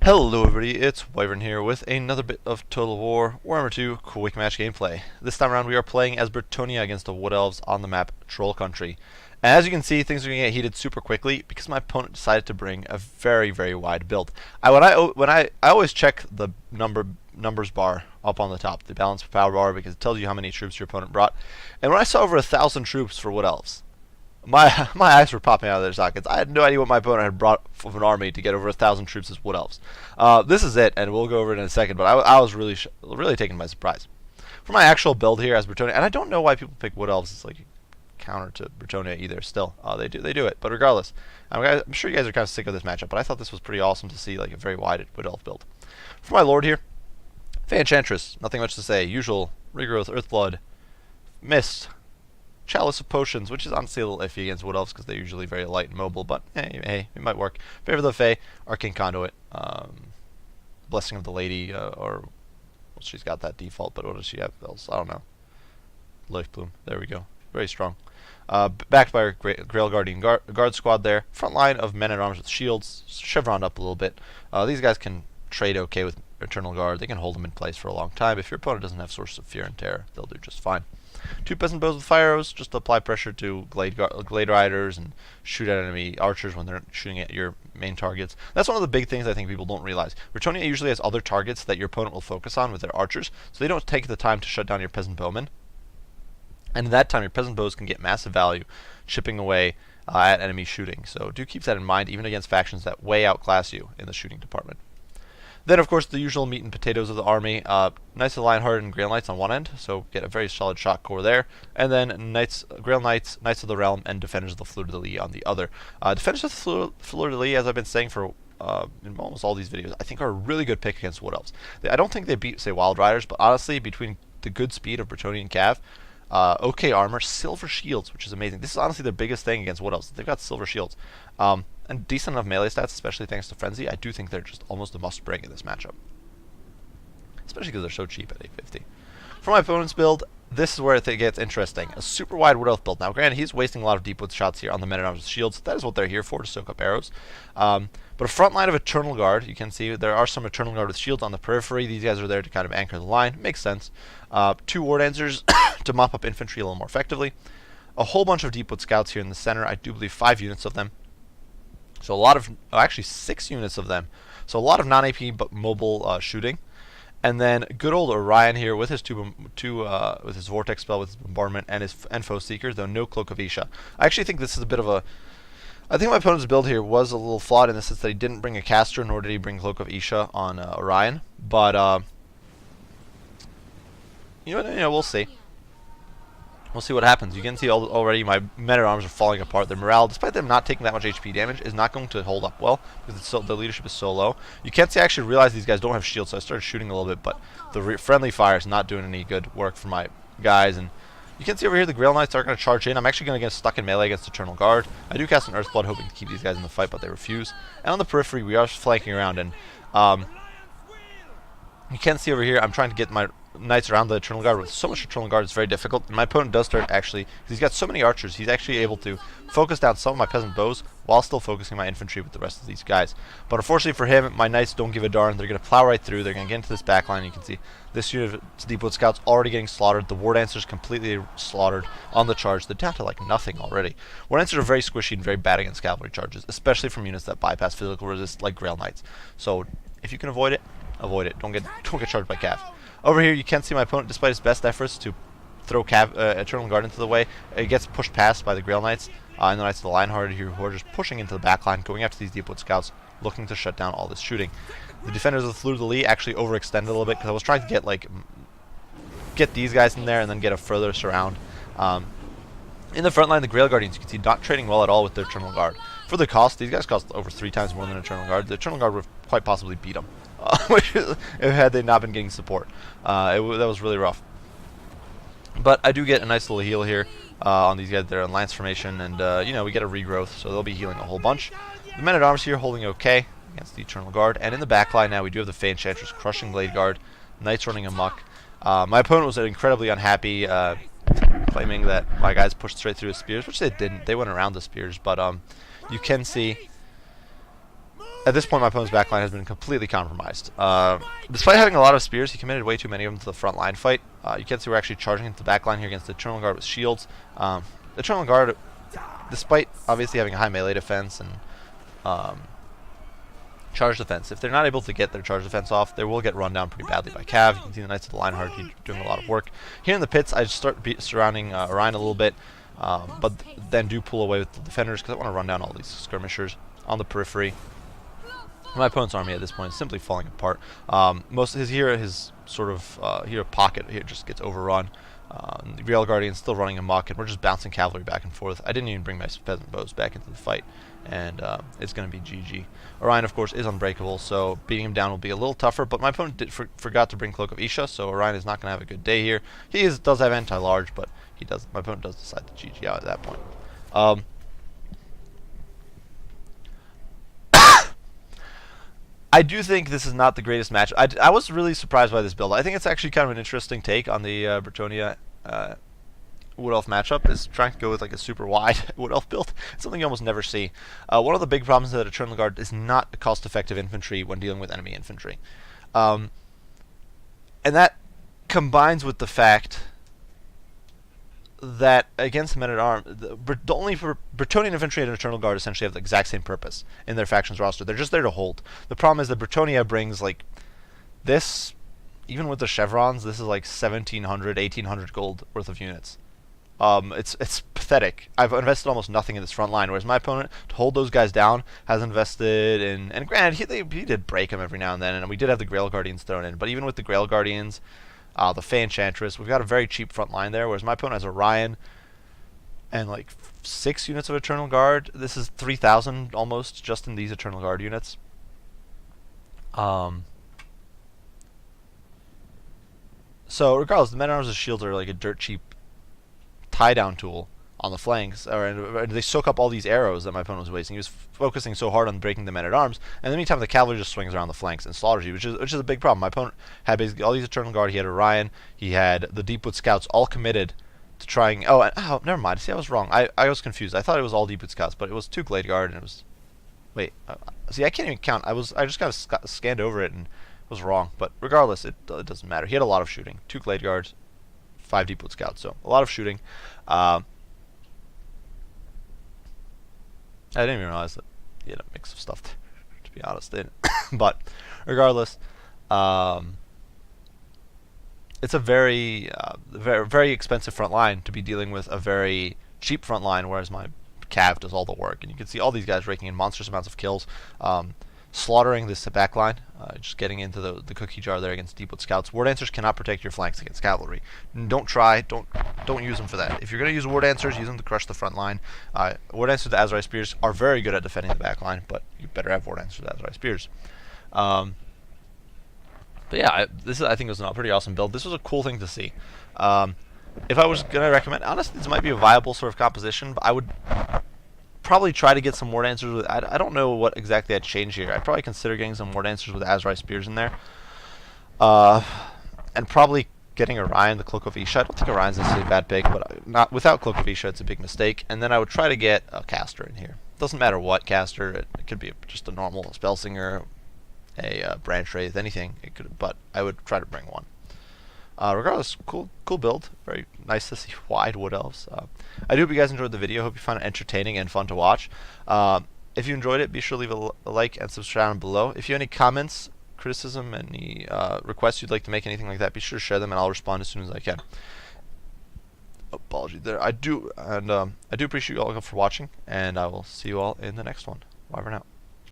Hello everybody, it's Wyvern here with another bit of Total War Warhammer 2 Quick Match gameplay. This time around we are playing as Brettonia against the Wood Elves on the map Troll Country. And as you can see, things are going to get heated super quickly because my opponent decided to bring a very wide build. I always check the numbers bar up on the top, the balance power bar, because it tells you how many troops your opponent brought. And when I saw over 1,000 troops for Wood Elves, my eyes were popping out of their sockets. I had no idea what my opponent had brought of an army to get over 1,000 troops as Wood Elves. This is it, and we'll go over it in a second. But I was really taken by surprise. For my actual build here as Brettonia, and I don't know why people pick Wood Elves as like a counter to Brettonia either. Still, they do it. But regardless, I'm sure you guys are kind of sick of this matchup. But I thought this was pretty awesome to see, like a very wide Wood Elf build. For my Lord here, Fey Enchantress. Nothing much to say. Usual Regrowth, Earthblood, Mist. Chalice of Potions, which is honestly a little iffy against Wood Elves because they're usually very light and mobile, but hey, it might work. Favor of the Fae, Arcane Conduit, Blessing of the Lady, or well, she's got that default, but what does she have else? I don't know. Life Bloom, there we go. Very strong. Backed by our Grail Guardian guard squad there. Front line of men-at-arms with shields, chevroned up a little bit. These guys can trade okay with Eternal Guard. They can hold them in place for a long time. If your opponent doesn't have sources of fear and terror, they'll do just fine. 2 peasant bows with fire arrows, just to apply pressure to glade riders and shoot at enemy archers when they're shooting at your main targets. That's one of the big things I think people don't realize. Brettonia usually has other targets that your opponent will focus on with their archers, so they don't take the time to shut down your peasant bowmen. And in that time, your peasant bows can get massive value, chipping away at enemy shooting. So do keep that in mind, even against factions that way outclass you in the shooting department. Then, of course, the usual meat and potatoes of the army. Knights of the Lionheart and Grail Knights on one end, so get a very solid shock core there. And then Grail Knights, Knights of the Realm, and Defenders of the Fleur-de-Lis on the other. Defenders of the Fleur-de-Lis, as I've been saying for in almost all these videos, I think are a really good pick against Wood Elves. I don't think they beat, say, Wild Riders, but honestly, between the good speed of Brettonian Cav, okay armor, silver shields, which is amazing. This is honestly their biggest thing against Wood Elves. They've got silver shields. And decent enough melee stats, especially thanks to Frenzy. I do think they're just almost a must-bring in this matchup. Especially because they're so cheap at 850. For my opponent's build, this is where it gets interesting. A super wide Wood Elf build. Now, granted, he's wasting a lot of deep wood shots here on the men-at-arms with shields. That is what they're here for, to soak up arrows. But a front line of Eternal Guard, you can see there are some Eternal Guard with shields on the periphery. These guys are there to kind of anchor the line. Makes sense. 2 War Dancers to mop up infantry a little more effectively. A whole bunch of deep wood scouts here in the center. I do believe 5 units of them. So a lot of, actually 6 units of them. So a lot of non-AP but mobile shooting. And then good old Orion here with his with his Vortex spell, with his Bombardment, and his Foe Seeker, though no Cloak of Isha. I actually think this is a bit of a... I think my opponent's build here was a little flawed in the sense that he didn't bring a caster, nor did he bring Cloak of Isha on Orion. But, you know, we'll see. We'll see what happens. You can see already my men-at-arms are falling apart. Their morale, despite them not taking that much HP damage, is not going to hold up well because the leadership is so low. You can't see I actually realize these guys don't have shields, so I started shooting a little bit, but the friendly fire is not doing any good work for my guys. And you can see over here the Grail Knights are going to charge in. I'm actually going to get stuck in melee against Eternal Guard. I do cast an Earthblood hoping to keep these guys in the fight, but they refuse. And on the periphery, we are flanking around, and you can see over here I'm trying to get my Knights around the Eternal Guard. With so much Eternal Guard, it's very difficult. And my opponent does start actually, because he's got so many archers, he's actually able to focus down some of my peasant bows while still focusing my infantry with the rest of these guys. But unfortunately for him, my Knights don't give a darn. They're going to plow right through. They're going to get into this back line. You can see this unit of Deepwood Scouts already getting slaughtered. The War Dancers completely slaughtered on the charge. They're down to like nothing already. War Dancers are very squishy and very bad against cavalry charges, especially from units that bypass physical resist like Grail Knights. So if you can avoid it, avoid it. Don't get charged by cav. Over here, you can see my opponent, despite his best efforts to throw Eternal Guard into the way, it gets pushed past by the Grail Knights and the Knights of the Lionheart here, who are just pushing into the back line, going after these Deepwood Scouts, looking to shut down all this shooting. The Defenders of the Fleur-de-Lis actually overextended a little bit because I was trying to get these guys in there and then get a further surround. In the front line, the Grail Guardians, you can see, not trading well at all with their Eternal Guard. For the cost, these guys cost over 3 times more than Eternal Guard. The Eternal Guard would quite possibly beat them. Had they not been getting support. That was really rough. But I do get a nice little heal here on these guys. They're in Lance formation, and you know, we get a regrowth, so they'll be healing a whole bunch. The men-at-arms here holding okay against the Eternal Guard, and in the back line now we do have the Fey Enchantress crushing Blade Guard, Knights running amok. My opponent was incredibly unhappy, claiming that my guys pushed straight through his spears, which they didn't. They went around the spears, but you can see at this point, my opponent's backline has been completely compromised. Despite having a lot of spears, he committed way too many of them to the front line fight. You can see we're actually charging into the backline here against the Eternal Guard with shields. The Eternal Guard, despite obviously having a high melee defense and charge defense, if they're not able to get their charge defense off, they will get run down pretty badly by Cav. You can see the Knights of the Lionheart doing a lot of work. Here in the pits, I just start surrounding Orion a little bit, but then do pull away with the defenders because I want to run down all these skirmishers on the periphery. My opponent's army at this point is simply falling apart. Most of his sort of hero pocket here just gets overrun. The Real Guardian's still running amok, and we're just bouncing cavalry back and forth. I didn't even bring my peasant bows back into the fight, and it's going to be GG. Orion, of course, is unbreakable, so beating him down will be a little tougher, but my opponent forgot to bring Cloak of Isha, so Orion is not going to have a good day here. He does have anti-large, but my opponent does decide to GG out at that point. I do think this is not the greatest match. I was really surprised by this build. I think it's actually kind of an interesting take on the Brettonia Wood Elf matchup, is trying to go with like a super wide Wood Elf build. It's something you almost never see. One of the big problems is that Eternal Guard is not a cost-effective infantry when dealing with enemy infantry. And that combines with the fact that against men-at-arms, the only Brettonian infantry and Eternal Guard essentially have the exact same purpose in their factions roster. They're just there to hold. The problem is that Brettonia brings like this, even with the chevrons, this is like 1,700, 1,800 gold worth of units. It's pathetic. I've invested almost nothing in this front line, whereas my opponent, to hold those guys down, has invested in, and granted, he did break them every now and then, and we did have the Grail Guardians thrown in, but even with the Grail Guardians, the Fey Enchantress, we've got a very cheap front line there, whereas my opponent has Orion and like 6 units of Eternal Guard. This is 3,000 almost just in these Eternal Guard units. So regardless, the men-at-arms and shields are like a dirt cheap tie-down tool on the flanks, and they soak up all these arrows that my opponent was wasting. He was focusing so hard on breaking the men-at-arms, and in the meantime the cavalry just swings around the flanks and slaughters you, which is a big problem. My opponent had basically all these Eternal Guard. He had Orion, he had the Deepwood Scouts, all committed to trying. Oh, never mind. See, I was wrong. I was confused. I thought it was all Deepwood Scouts, but it was 2 Glade Guard, and it was. Wait, see, I can't even count. I just kind of scanned over it and was wrong. But regardless, it doesn't matter. He had a lot of shooting. 2 Glade Guards, 5 Deepwood Scouts, so a lot of shooting. I didn't even realize that he had a mix of stuff, to be honest. But regardless, it's a very, very expensive front line to be dealing with a very cheap front line, whereas my Cav does all the work. And you can see all these guys raking in monstrous amounts of kills, slaughtering this back line, just getting into the cookie jar there against Deepwood Scouts. War Dancers cannot protect your flanks against cavalry. Don't try. Don't use them for that. If you're going to use War Dancers, use them to crush the front line. War Dancers with Azrai Spears are very good at defending the back line, but you better have War Dancers with Azrai Spears. But yeah, I think it was a pretty awesome build. This was a cool thing to see. If I was going to recommend, honestly, this might be a viable sort of composition, but I would probably try to get some War Dancers with. I don't know what exactly I'd change here. I'd probably consider getting some War Dancers with Azrai Spears in there. And probably getting Orion, the Cloak of Isha. I don't think Orion's necessarily a bad pick, but not without Cloak of Isha, it's a big mistake. And then I would try to get a caster in here. Doesn't matter what caster. It could be just a normal Spellsinger, a Branch Wraith, anything. It could, but I would try to bring one. Regardless, cool build. Very nice to see wide Wood Elves. I do hope you guys enjoyed the video. Hope you found it entertaining and fun to watch. If you enjoyed it, be sure to leave a like and subscribe down below. If you have any comments, criticism, any requests you'd like to make, anything like that, be sure to share them and I'll respond as soon as I can. Apology there. I do appreciate you all for watching, and I will see you all in the next one. Bye for now.